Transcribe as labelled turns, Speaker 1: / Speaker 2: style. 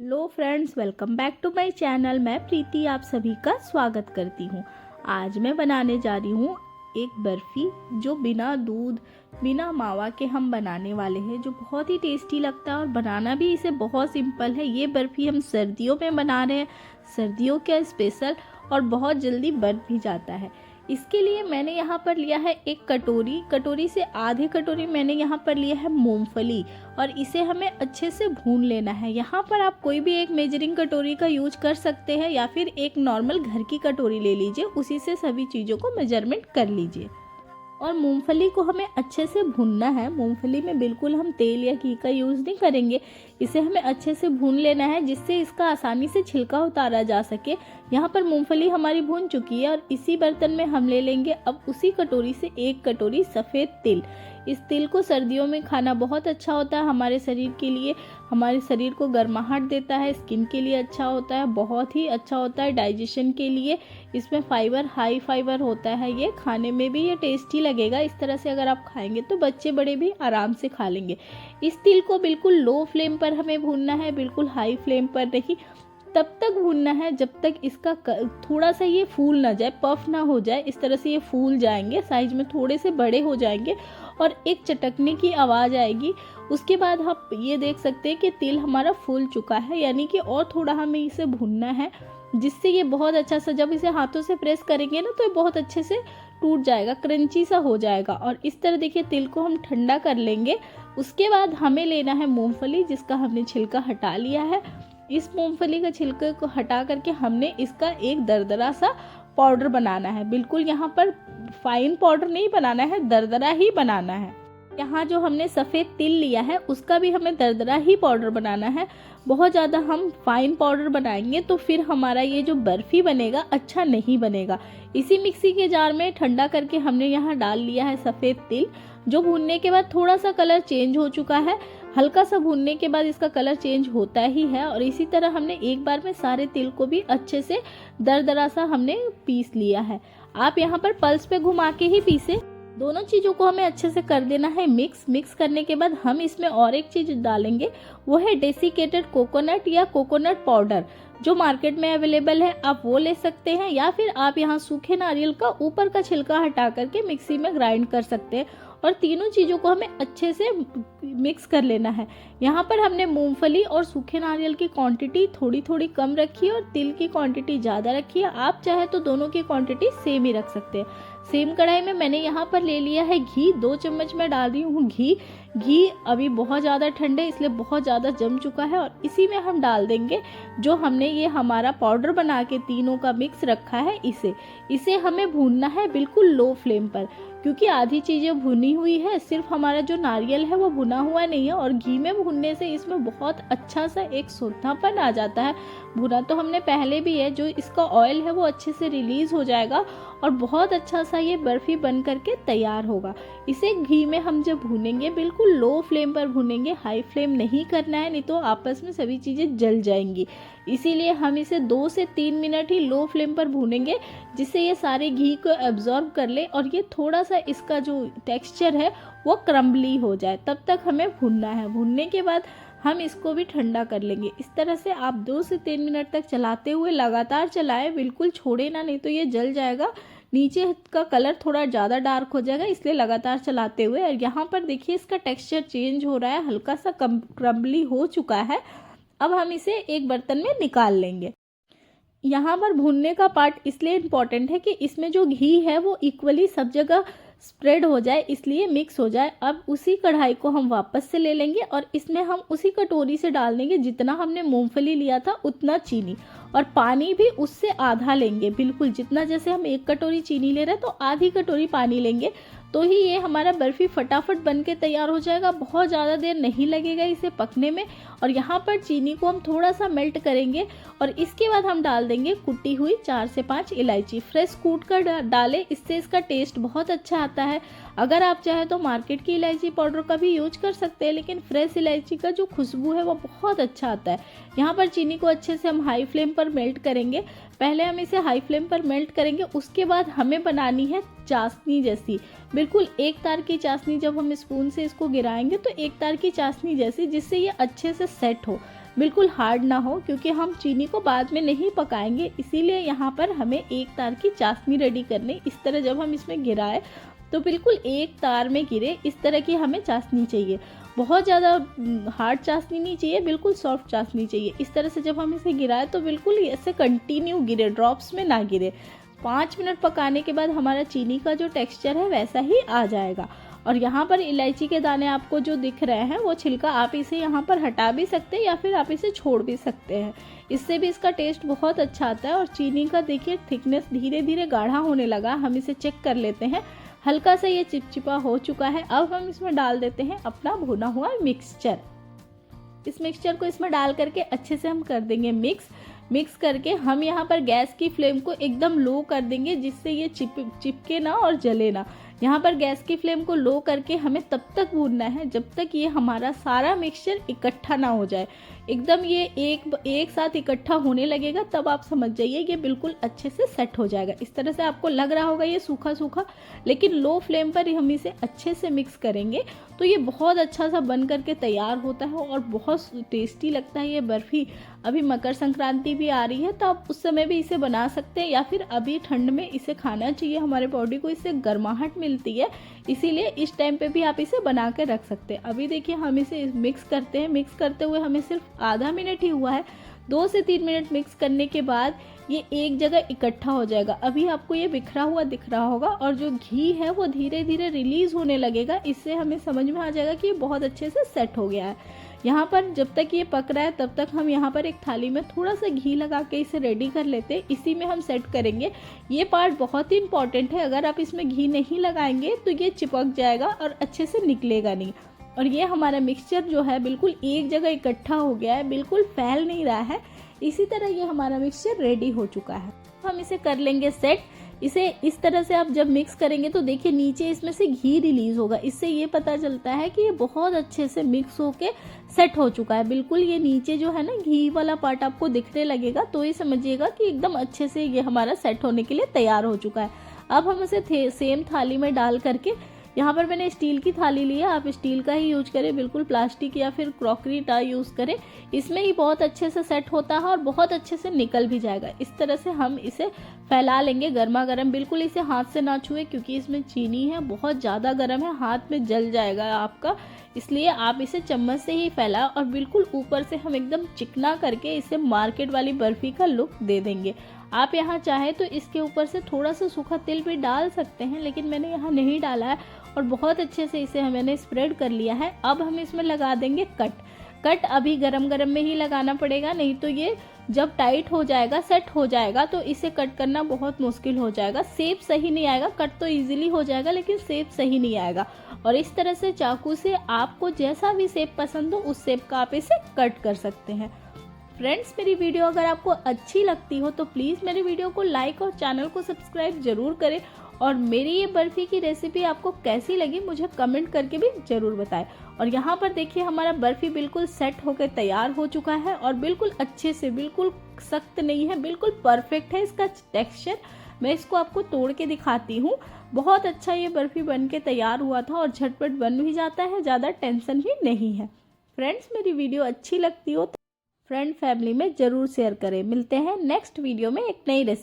Speaker 1: Hello friends, welcome back to my channel. मैं प्रीति आप सभी का स्वागत करती हूँ। आज मैं बनाने जा रही हूँ एक बर्फ़ी जो बिना दूध बिना मावा के हम बनाने वाले हैं, जो बहुत ही टेस्टी लगता है और बनाना भी इसे बहुत सिंपल है। ये बर्फ़ी हम सर्दियों में बना रहे हैं, सर्दियों का स्पेशल, और बहुत जल्दी बन भी जाता है। इसके लिए मैंने यहाँ पर लिया है एक कटोरी से आधे कटोरी मैंने यहाँ पर लिया है मूंगफली, और इसे हमें अच्छे से भून लेना है। यहाँ पर आप कोई भी एक मेजरिंग कटोरी का यूज कर सकते हैं या फिर एक नॉर्मल घर की कटोरी ले लीजिए, उसी से सभी चीज़ों को मेजरमेंट कर लीजिए। और मूंगफली को हमें अच्छे से भूनना है। मूंगफली में बिल्कुल हम तेल या घी का यूज़ नहीं करेंगे, इसे हमें अच्छे से भून लेना है जिससे इसका आसानी से छिलका उतारा जा सके। यहाँ पर मूंगफली हमारी भून चुकी है और इसी बर्तन में हम ले लेंगे अब उसी कटोरी से एक कटोरी सफ़ेद तिल। इस तिल को सर्दियों में खाना बहुत अच्छा होता है हमारे शरीर के लिए, हमारे शरीर को गर्माहट देता है, स्किन के लिए अच्छा होता है, बहुत ही अच्छा होता है डाइजेशन के लिए। इसमें फाइबर, हाई फाइबर होता है। ये खाने में भी ये टेस्टी लगेगा। इस तरह से अगर आप खाएंगे तो बच्चे बड़े भी आराम से खा लेंगे। इस तिल को बिल्कुल लो फ्लेम पर हमें भूनना है, बिल्कुल हाई फ्लेम पर नहीं। तब तक भूनना है जब तक इसका थोड़ा सा ये फूल ना जाए, पफ ना हो जाए। इस तरह से ये फूल जाएंगे, साइज में थोड़े से बड़े हो जाएंगे और एक चटकने की आवाज़ आएगी। उसके बाद आप ये देख सकते हैं कि तिल हमारा फूल चुका है, यानी कि और थोड़ा हमें इसे भूनना है, जिससे ये बहुत अच्छा सा, जब इसे हाथों से प्रेस करेंगे ना तो ये बहुत अच्छे से टूट जाएगा, क्रंची सा हो जाएगा। और इस तरह देखिए तिल को हम ठंडा कर लेंगे। उसके बाद हमें लेना है मूंगफली, जिसका हमने छिलका हटा लिया है। इस मूंगफली का छिलके को हटा करके हमने इसका एक दरदरा सा पाउडर बनाना है। बिल्कुल यहाँ पर फाइन पाउडर नहीं बनाना है, दरदरा ही बनाना है। यहाँ जो हमने सफ़ेद तिल लिया है उसका भी हमें दरदरा ही पाउडर बनाना है। बहुत ज़्यादा हम फाइन पाउडर बनाएंगे तो फिर हमारा ये जो बर्फ़ी बनेगा अच्छा नहीं बनेगा। इसी मिक्सी के जार में ठंडा करके हमने यहाँ डाल लिया है सफ़ेद तिल, जो भूनने के बाद थोड़ा सा कलर चेंज हो चुका है। हल्का सा भूनने के बाद इसका कलर चेंज होता ही है। और इसी तरह हमने एक बार में सारे तिल को भी अच्छे से दरदरा सा हमने पीस लिया है। आप यहाँ पर पल्स पे घुमा के ही पीसे। दोनों चीज़ों को हमें अच्छे से कर देना है मिक्स करने के बाद हम इसमें और एक चीज़ डालेंगे, वो है डेसिकेटेड कोकोनट या कोकोनट पाउडर, जो मार्केट में अवेलेबल है। आप वो ले सकते हैं या फिर आप यहाँ सूखे नारियल का ऊपर का छिलका हटा करके मिक्सी में ग्राइंड कर सकते हैं। और तीनों चीज़ों को हमें अच्छे से मिक्स कर लेना है। यहाँ पर हमने मूंगफली और सूखे नारियल की क्वांटिटी थोड़ी थोड़ी कम रखी है और तिल की क्वांटिटी ज़्यादा रखी है। आप चाहे तो दोनों की क्वांटिटी सेम ही रख सकते हैं। सेम कढ़ाई में मैंने यहाँ पर ले लिया है घी, 2 चम्मच मैं डाल रही हूँ घी अभी बहुत ज़्यादा ठंडे इसलिए बहुत ज़्यादा जम चुका है। और इसी में हम डाल देंगे जो हमने ये हमारा पाउडर बना के तीनों का मिक्स रखा है, इसे हमें भूनना है बिल्कुल लो फ्लेम पर, क्योंकि आधी चीज़ें भुनी हुई है, सिर्फ हमारा जो नारियल है वो भुना हुआ नहीं है। और घी में भूनने से इसमें बहुत अच्छा सा एक सोंधापन आ जाता है। भुना तो हमने पहले भी है, जो इसका ऑयल है वो अच्छे से रिलीज़ हो जाएगा और बहुत अच्छा सा ये बर्फ़ी बन करके तैयार होगा। इसे घी में हम जब भूनेंगे बिल्कुल लो फ्लेम पर भूनेंगे, हाई फ्लेम नहीं करना है, नहीं तो आपस में सभी चीज़ें जल जाएंगी। इसीलिए हम इसे 2 से 3 मिनट ही लो फ्लेम पर भूनेंगे, जिससे ये सारे घी को एब्जॉर्ब कर ले और ये थोड़ा सा इसका जो टेक्सचर है वो क्रम्बली हो जाए। तब तक हमें भूनना है। भूनने के बाद हम इसको भी ठंडा कर लेंगे। इस तरह से आप 2 से 3 मिनट तक चलाते हुए लगातार चलाएं, बिल्कुल छोड़े ना, नहीं तो ये जल जाएगा, नीचे का कलर थोड़ा ज़्यादा डार्क हो जाएगा, इसलिए लगातार चलाते हुए। और यहाँ पर देखिए इसका टेक्सचर चेंज हो रहा है, हल्का सा क्रम्बली हो चुका है। अब हम इसे एक बर्तन में निकाल लेंगे। यहाँ पर भूनने का पार्ट इसलिए इम्पॉर्टेंट है कि इसमें जो घी है वो इक्वली सब जगह स्प्रेड हो जाए, इसलिए मिक्स हो जाए। अब उसी कढ़ाई को हम वापस से ले लेंगे और इसमें हम उसी कटोरी से डाल देंगे जितना हमने मूंगफली लिया था उतना चीनी, और पानी भी उससे आधा लेंगे। बिल्कुल जितना, जैसे हम 1 कटोरी चीनी ले रहे हैं तो आधी कटोरी पानी लेंगे, तो ही ये हमारा बर्फ़ी फटाफट बन के तैयार हो जाएगा। बहुत ज़्यादा देर नहीं लगेगा इसे पकने में। और यहाँ पर चीनी को हम थोड़ा सा मेल्ट करेंगे और इसके बाद हम डाल देंगे कुटी हुई 4 से 5 इलायची। फ्रेश कूट कर डालें, इससे इसका टेस्ट बहुत अच्छा आता है। अगर आप चाहें तो मार्केट की इलायची पाउडर का भी यूज कर सकते हैं, लेकिन फ्रेश इलायची का जो खुशबू है वो बहुत अच्छा आता है। यहाँ पर चीनी को अच्छे से हम हाई फ्लेम पर मेल्ट करेंगे। पहले हम इसे हाई फ्लेम पर मेल्ट करेंगे, उसके बाद हमें बनानी है चाशनी जैसी, बिल्कुल एक तार की चाशनी। जब हम स्पून से इसको गिराएंगे तो एक तार की चाशनी जैसी, जिससे ये अच्छे से सेट हो। बिल्कुल हार्ड ना हो, क्योंकि हम चीनी को बाद में नहीं पकाएंगे। इसीलिए यहाँ पर हमें एक तार की चाशनी रेडी करनी। इस तरह जब हम इसमें गिराए तो बिल्कुल एक तार में गिरे, इस तरह की हमें चाशनी चाहिए। बहुत ज़्यादा हार्ड चाशनी नहीं चाहिए, बिल्कुल सॉफ्ट चाशनी चाहिए। इस तरह से जब हम इसे गिराए तो बिल्कुल ऐसे कंटिन्यू गिरे, ड्रॉप्स में ना गिरे। 5 मिनट पकाने के बाद हमारा चीनी का जो टेक्सचर है वैसा ही आ जाएगा। और यहाँ पर इलायची के दाने आपको जो दिख रहे हैं वो छिलका आप इसे यहाँ पर हटा भी सकते हैं या फिर आप इसे छोड़ भी सकते हैं। इससे भी इसका टेस्ट बहुत अच्छा आता है। और चीनी का देखिए थिकनेस धीरे धीरे गाढ़ा होने लगा। हम इसे चेक कर लेते हैं, हल्का सा ये चिपचिपा हो चुका है। अब हम इसमें डाल देते हैं अपना भुना हुआ मिक्सचर। इस मिक्सचर को इसमें डाल करके अच्छे से हम कर देंगे मिक्स करके हम यहाँ पर गैस की फ्लेम को एकदम लो कर देंगे, जिससे ये चिपके ना और जले ना। यहाँ पर गैस की फ्लेम को लो करके हमें तब तक भूनना है जब तक ये हमारा सारा मिक्सचर इकट्ठा ना हो जाए। एकदम ये एक साथ इकट्ठा होने लगेगा तब आप समझ जाइए ये बिल्कुल अच्छे से सेट हो जाएगा। इस तरह से आपको लग रहा होगा ये सूखा सूखा, लेकिन लो फ्लेम पर हम इसे अच्छे से मिक्स करेंगे तो ये बहुत अच्छा सा बन करके तैयार होता है और बहुत टेस्टी लगता है ये बर्फ़ी। अभी मकर संक्रांति भी आ रही है तो आप उस समय भी इसे बना सकते हैं, या फिर अभी ठंड में इसे खाना चाहिए। हमारे बॉडी को इससे गर्माहट मिलती है, इसीलिए इस टाइम पे भी आप इसे बना के रख सकते हैं। अभी देखिए हम इसे मिक्स करते हैं। मिक्स करते हुए हमें सिर्फ आधा मिनट ही हुआ है। 2 से 3 मिनट मिक्स करने के बाद ये एक जगह इकट्ठा हो जाएगा। अभी आपको ये बिखरा हुआ दिख रहा होगा और जो घी है वो धीरे धीरे रिलीज होने लगेगा। इससे हमें समझ में आ जाएगा कि ये बहुत अच्छे से सेट हो गया है। यहाँ पर जब तक ये पक रहा है तब तक हम यहाँ पर एक थाली में थोड़ा सा घी लगा के इसे रेडी कर लेते हैं। इसी में हम सेट करेंगे। ये पार्ट बहुत ही इंपॉर्टेंट है, अगर आप इसमें घी नहीं लगाएंगे तो ये चिपक जाएगा और अच्छे से निकलेगा नहीं। और ये हमारा मिक्सचर जो है बिल्कुल एक जगह इकट्ठा हो गया है, बिल्कुल फैल नहीं रहा है। इसी तरह ये हमारा मिक्सचर रेडी हो चुका है। हम इसे कर लेंगे सेट। इसे इस तरह से आप जब मिक्स करेंगे तो देखिए नीचे इसमें से घी रिलीज होगा। इससे ये पता चलता है कि ये बहुत अच्छे से मिक्स होके सेट हो चुका है। बिल्कुल ये नीचे जो है ना घी वाला पार्ट आपको दिखने लगेगा तो ये समझिएगा कि एकदम अच्छे से ये हमारा सेट होने के लिए तैयार हो चुका है। अब हम इसे सेम थाली में डाल करके, यहाँ पर मैंने स्टील की थाली ली है, आप स्टील का ही यूज करें, बिल्कुल प्लास्टिक या फिर क्रॉकरी का यूज़ करें। इसमें ही बहुत अच्छे से सेट होता है और बहुत अच्छे से निकल भी जाएगा। इस तरह से हम इसे फैला लेंगे गर्मा गर्म। बिल्कुल इसे हाथ से ना छुए क्योंकि इसमें चीनी है, बहुत ज़्यादा गर्म है, हाथ में जल जाएगा आपका। इसलिए आप इसे चम्मच से ही फैलाएं और बिल्कुल ऊपर से हम एकदम चिकना करके इसे मार्केट वाली बर्फ़ी का लुक दे देंगे। आप यहाँ चाहे तो इसके ऊपर से थोड़ा सा सूखा तिल भी डाल सकते हैं, लेकिन मैंने यहाँ नहीं डाला है और बहुत अच्छे से इसे मैंने स्प्रेड कर लिया है। अब हम इसमें लगा देंगे कट अभी गरम गरम में ही लगाना पड़ेगा, नहीं तो ये जब टाइट हो जाएगा, सेट हो जाएगा तो इसे कट करना बहुत मुश्किल हो जाएगा। शेप सही नहीं आएगा। कट तो इजीली हो जाएगा लेकिन शेप सही नहीं आएगा। और इस तरह से चाकू से आपको जैसा भी शेप पसंद हो उस शेप का आप इसे कट कर सकते हैं। फ्रेंड्स, मेरी वीडियो अगर आपको अच्छी लगती हो तो प्लीज़ मेरी वीडियो को लाइक और चैनल को सब्सक्राइब ज़रूर करें। और मेरी ये बर्फ़ी की रेसिपी आपको कैसी लगी मुझे कमेंट करके भी ज़रूर बताएं। और यहाँ पर देखिए हमारा बर्फ़ी बिल्कुल सेट होकर तैयार हो चुका है और बिल्कुल अच्छे से, बिल्कुल सख्त नहीं है, बिल्कुल परफेक्ट है इसका टेक्सचर। मैं इसको आपको तोड़ के दिखाती हूँ। बहुत अच्छा ये बर्फ़ी बन के तैयार हुआ था और झटपट बन भी जाता है, ज़्यादा टेंशन भी नहीं है। फ्रेंड्स, मेरी वीडियो अच्छी लगती हो तो फ्रेंड फैमिली में ज़रूर शेयर करें। मिलते हैं नेक्स्ट वीडियो में एक नई रेसिपी।